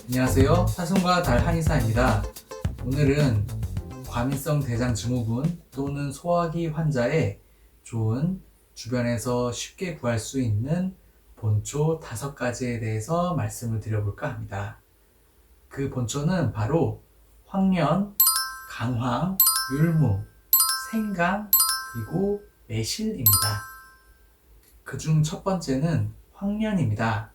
안녕하세요. 사슴과 달 한의사입니다. 오늘은 과민성 대장 증후군 또는 소화기 환자의 좋은 주변에서 쉽게 구할 수 있는 본초 5가지에 대해서 말씀을 드려볼까 합니다. 그 본초는 바로 황련, 강황, 율무, 생강, 그리고 매실입니다. 그중 첫 번째는 황련입니다.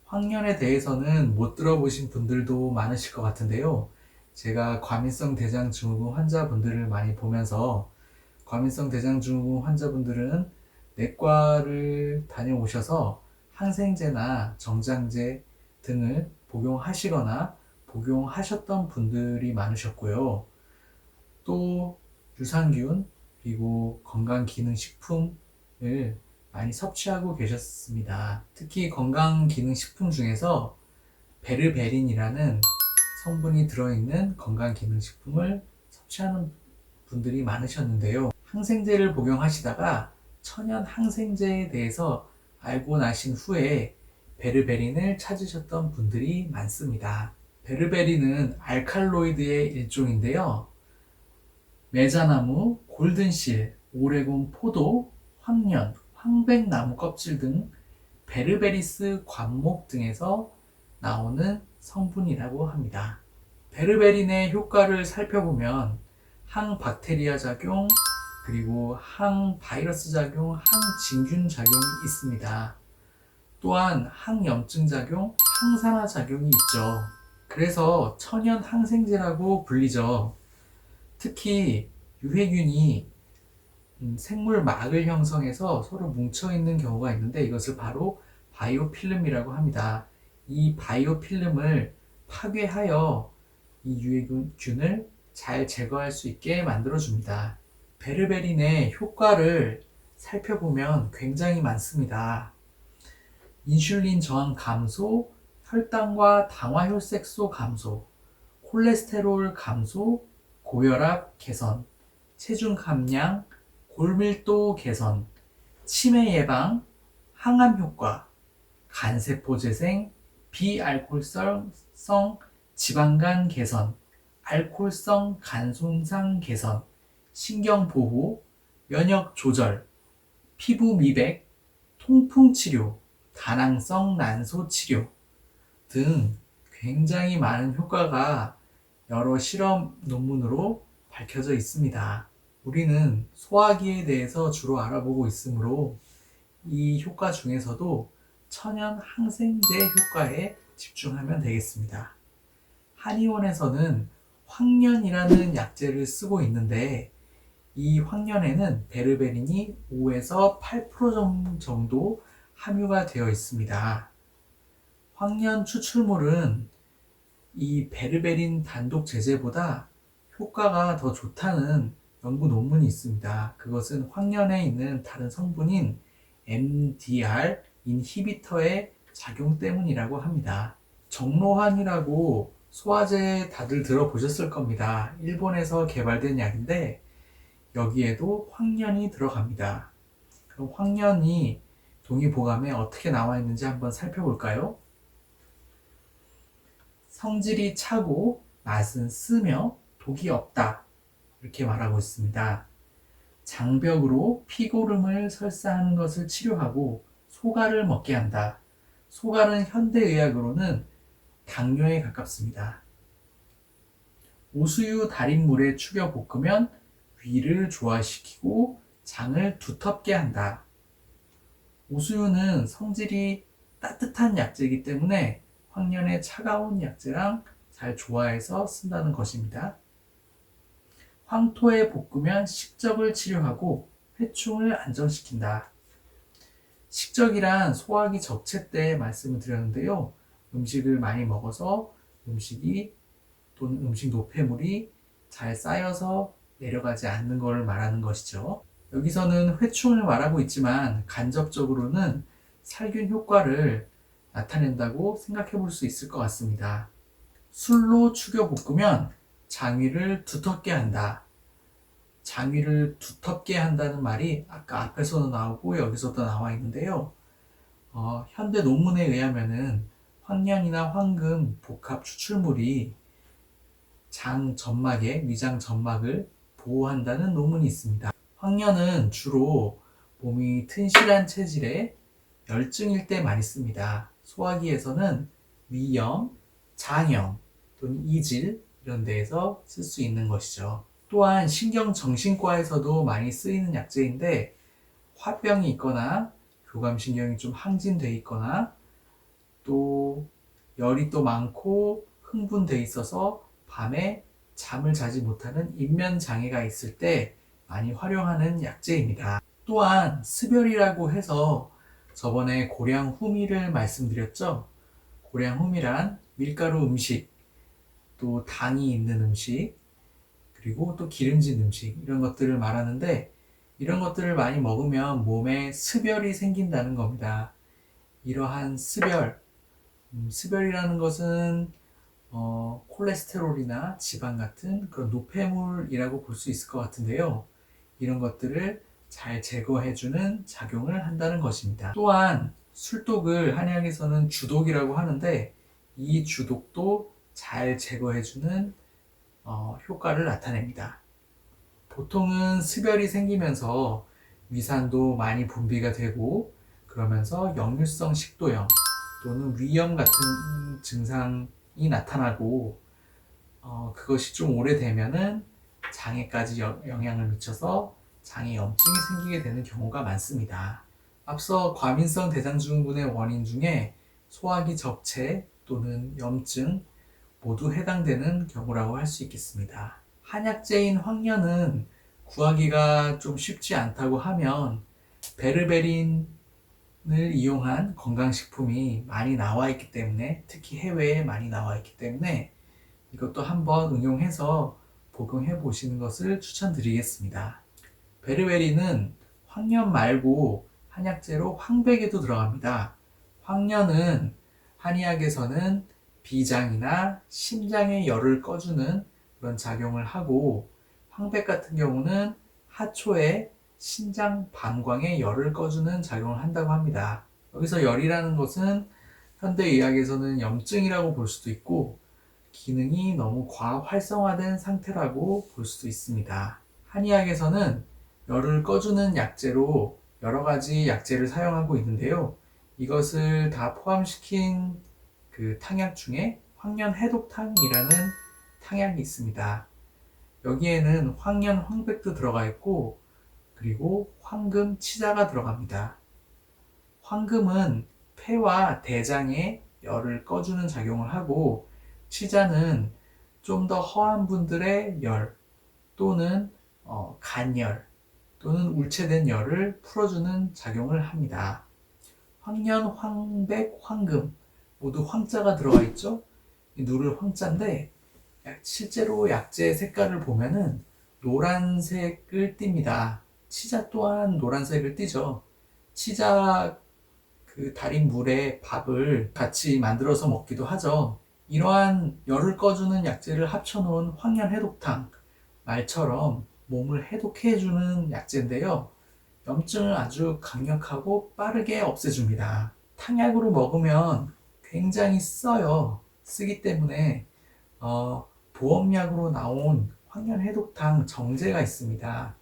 황련에 대해서는 못 들어보신 분들도 많으실 것 같은데요. 제가 과민성 대장 증후군 환자분들을 많이 보면서 과민성 대장 증후군 환자분들은 내과를 다녀오셔서 항생제나 정장제 등을 복용하시거나 복용하셨던 분들이 많으셨고요. 또 유산균 그리고 건강기능식품을 많이 섭취하고 계셨습니다. 특히 건강기능식품 중에서 베르베린이라는 성분이 들어있는 건강기능식품을 섭취하는 분들이 많으셨는데요. 항생제를 복용하시다가 천연 항생제에 대해서 알고 나신 후에 베르베린을 찾으셨던 분들이 많습니다. 베르베린은 알칼로이드의 일종인데요. 매자나무, 골든실, 오레곤 포도, 황련, 황백나무 껍질 등 베르베리스 관목 등에서 나오는 성분이라고 합니다. 베르베린의 효과를 살펴보면 항박테리아 작용, 그리고 항바이러스 작용, 항진균 작용이 있습니다. 또한 항염증 작용, 항산화 작용이 있죠. 그래서 천연 항생제라고 불리죠. 특히 유해균이 생물막을 형성해서 서로 뭉쳐있는 경우가 있는데 이것을 바로 바이오필름이라고 합니다. 이 바이오필름을 파괴하여 이 유해균을 잘 제거할 수 있게 만들어줍니다. 베르베린의 효과를 살펴보면 굉장히 많습니다. 인슐린 저항 감소, 혈당과 당화혈색소 감소, 콜레스테롤 감소, 고혈압 개선, 체중 감량, 골밀도 개선, 치매 예방, 항암 효과, 간세포 재생, 비알코올성 지방간 개선, 알코올성 간 손상 개선, 신경 보호, 면역 조절, 피부 미백, 통풍 치료, 다낭성 난소 치료 등 굉장히 많은 효과가 여러 실험 논문으로 밝혀져 있습니다. 우리는 소화기에 대해서 주로 알아보고 있으므로 이 효과 중에서도 천연 항생제 효과에 집중하면 되겠습니다. 한의원에서는 황련이라는 약재를 쓰고 있는데 이 황련에는 베르베린이 5에서 8% 정도 함유가 되어 있습니다. 황련 추출물은 이 베르베린 단독 제제보다 효과가 더 좋다는 연구 논문이 있습니다. 그것은 황련에 있는 다른 성분인 MDR 인히비터의 작용 때문이라고 합니다. 정로환이라고 소화제 다들 들어보셨을 겁니다. 일본에서 개발된 약인데 여기에도 황련이 들어갑니다. 그럼 황련이 동의보감에 어떻게 나와 있는지 한번 살펴볼까요? 성질이 차고 맛은 쓰며 독이 없다. 이렇게 말하고 있습니다. 장벽으로 피고름을 설사하는 것을 치료하고 소갈을 먹게 한다. 소갈은 현대의학으로는 당뇨에 가깝습니다. 오수유 달인 물에 축여 볶으면 위를 조화시키고 장을 두텁게 한다. 오수유는 성질이 따뜻한 약재이기 때문에 황련의 차가운 약재랑 잘 조화해서 쓴다는 것입니다. 황토에 볶으면 식적을 치료하고 회충을 안정시킨다. 식적이란 소화기 적체 때 말씀을 드렸는데요. 음식을 많이 먹어서 음식이 또는 음식 노폐물이 잘 쌓여서 내려가지 않는 것을 말하는 것이죠. 여기서는 회충을 말하고 있지만 간접적으로는 살균 효과를 나타낸다고 생각해 볼 수 있을 것 같습니다. 술로 축여 볶으면 장위를 두텁게 한다. 장위를 두텁게 한다는 말이 아까 앞에서도 나오고 여기서도 나와 있는데요. 현대 논문에 의하면은 황련이나 황금 복합 추출물이 장 점막의 위장 점막을 보호한다는 논문이 있습니다. 황련은 주로 몸이 튼실한 체질에 열증일 때 많이 씁니다. 소화기에서는 위염, 장염 또는 이질 이런 데에서 쓸 수 있는 것이죠. 또한 신경정신과에서도 많이 쓰이는 약재인데 화병이 있거나 교감신경이 좀 항진돼 있거나 또 열이 또 많고 흥분돼 있어서 밤에 잠을 자지 못하는 입면 장애가 있을 때 많이 활용하는 약재입니다. 또한 습열이라고 해서 저번에 고량후미를 말씀드렸죠. 고량후미란 밀가루 음식, 또 당이 있는 음식, 그리고 또 기름진 음식 이런 것들을 말하는데 이런 것들을 많이 먹으면 몸에 습열이 생긴다는 겁니다. 이러한 습열, 습열이라는 것은 콜레스테롤이나 지방 같은 그런 노폐물이라고 볼 수 있을 것 같은데요. 이런 것들을 잘 제거해주는 작용을 한다는 것입니다. 또한 술독을 한의학에서는 주독이라고 하는데 이 주독도 잘 제거해주는 효과를 나타냅니다. 보통은 습열이 생기면서 위산도 많이 분비가 되고 그러면서 역류성 식도염 또는 위염 같은 증상이 나타나고 그것이 좀 오래되면은 장에까지 영향을 미쳐서 장에 염증이 생기게 되는 경우가 많습니다. 앞서 과민성 대장증후군의 원인 중에 소화기 적체 또는 염증 모두 해당되는 경우라고 할 수 있겠습니다. 한약재인 황련은 구하기가 좀 쉽지 않다고 하면 베르베린을 이용한 건강식품이 많이 나와 있기 때문에 특히 해외에 많이 나와 있기 때문에 이것도 한번 응용해서 복용해 보시는 것을 추천드리겠습니다. 베르베린은 황련 말고 한약재로 황백에도 들어갑니다. 황련은 한의학에서는 비장이나 심장의 열을 꺼주는 그런 작용을 하고 황백 같은 경우는 하초에 신장 방광의 열을 꺼주는 작용을 한다고 합니다. 여기서 열이라는 것은 현대의학에서는 염증이라고 볼 수도 있고 기능이 너무 과활성화된 상태라고 볼 수도 있습니다. 한의학에서는 열을 꺼주는 약재로 여러 가지 약재를 사용하고 있는데요. 이것을 다 포함시킨 그 탕약 중에 황련해독탕이라는 탕약이 있습니다. 여기에는 황련 황백도 들어가 있고 그리고 황금 치자가 들어갑니다. 황금은 폐와 대장의 열을 꺼주는 작용을 하고 치자는 좀 더 허한 분들의 열 또는 간열 또는 울체된 열을 풀어주는 작용을 합니다. 황련, 황백, 황금 모두 황자가 들어가 있죠. 이 누를 황자인데 실제로 약재 색깔을 보면은 노란색을 띱니다. 치자 또한 노란색을 띠죠. 치자 그 달인 물에 밥을 같이 만들어서 먹기도 하죠. 이러한 열을 꺼주는 약재를 합쳐놓은 황련해독탕 말처럼 몸을 해독해주는 약재인데요. 염증을 아주 강력하고 빠르게 없애줍니다. 탕약으로 먹으면 굉장히 써요. 쓰기 때문에 보험약으로 나온 황련해독탕 정제가 있습니다.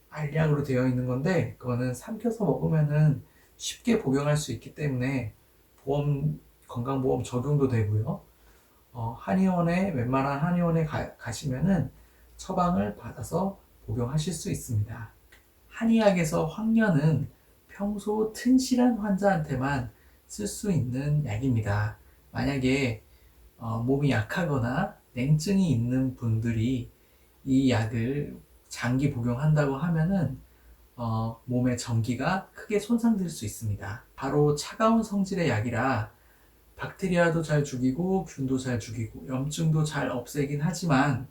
알약으로 되어 있는 건데 그거는 삼켜서 먹으면은 쉽게 복용할 수 있기 때문에 건강보험 적용도 되고요. 한의원에 웬만한 한의원에 가시면은 처방을 받아서 복용하실 수 있습니다. 한의학에서 황련은 평소 튼실한 환자한테만 쓸 수 있는 약입니다. 만약에 몸이 약하거나 냉증이 있는 분들이 이 약을 장기 복용한다고 하면은 몸의 전기가 크게 손상될 수 있습니다. 바로 차가운 성질의 약이라 박테리아도 잘 죽이고 균도 잘 죽이고 염증도 잘 없애긴 하지만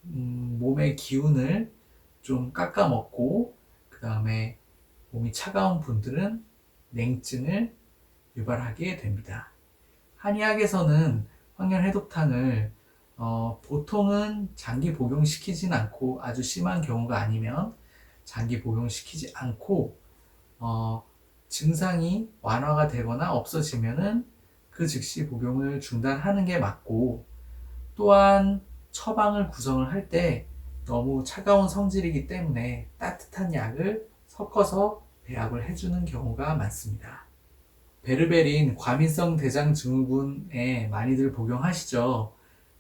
몸의 기운을 좀 깎아먹고 그 다음에 몸이 차가운 분들은 냉증을 유발하게 됩니다. 한의학에서는 황련해독탕을 보통은 장기 복용시키진 않고 아주 심한 경우가 아니면 장기 복용시키지 않고 증상이 완화가 되거나 없어지면은 그 즉시 복용을 중단하는 게 맞고, 또한 처방을 구성을 할 때 너무 차가운 성질이기 때문에 따뜻한 약을 섞어서 배합을 해주는 경우가 많습니다. 베르베린 과민성 대장 증후군에 많이들 복용하시죠.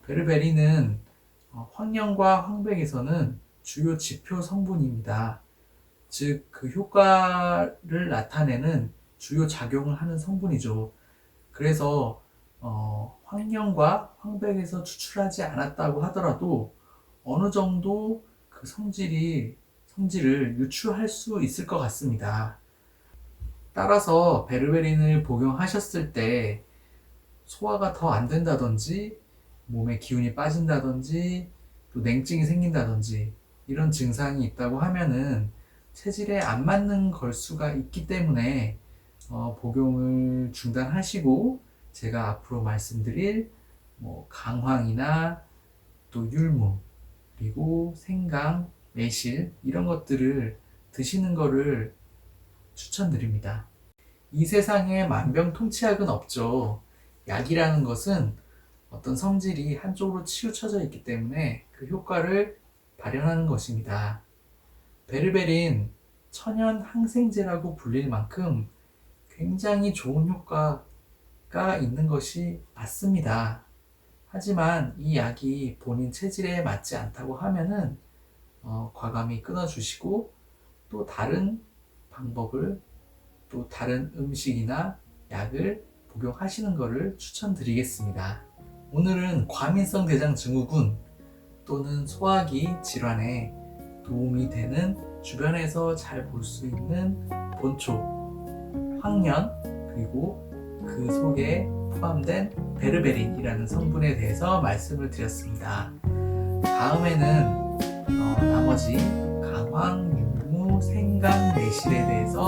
베르베린은 황령과 황백에서는 주요 지표 성분입니다. 즉, 그 효과를 나타내는 주요 작용을 하는 성분이죠. 그래서 황령과 황백에서 추출하지 않았다고 하더라도 어느 정도 그 성질을 유추할 수 있을 것 같습니다. 따라서 베르베린을 복용하셨을 때 소화가 더 안 된다든지 몸에 기운이 빠진다든지 또 냉증이 생긴다든지 이런 증상이 있다고 하면은 체질에 안 맞는 걸 수가 있기 때문에 복용을 중단하시고, 제가 앞으로 말씀드릴 강황이나 또 율무, 그리고 생강, 매실 이런 것들을 드시는 거를 추천드립니다. 이 세상에 만병통치약은 없죠. 약이라는 것은 어떤 성질이 한쪽으로 치우쳐져 있기 때문에 그 효과를 발현하는 것입니다. 베르베린 천연 항생제라고 불릴 만큼 굉장히 좋은 효과가 있는 것이 맞습니다. 하지만 이 약이 본인 체질에 맞지 않다고 하면은 과감히 끊어주시고, 또 다른 방법을, 또 다른 음식이나 약을 복용하시는 것을 추천드리겠습니다. 오늘은 과민성 대장 증후군 또는 소화기 질환에 도움이 되는 주변에서 잘 볼 수 있는 본초, 황련, 그리고 그 속에 포함된 베르베린이라는 성분에 대해서 말씀을 드렸습니다. 다음에는 나머지 강황, 율무, 생강, 매실에 대해서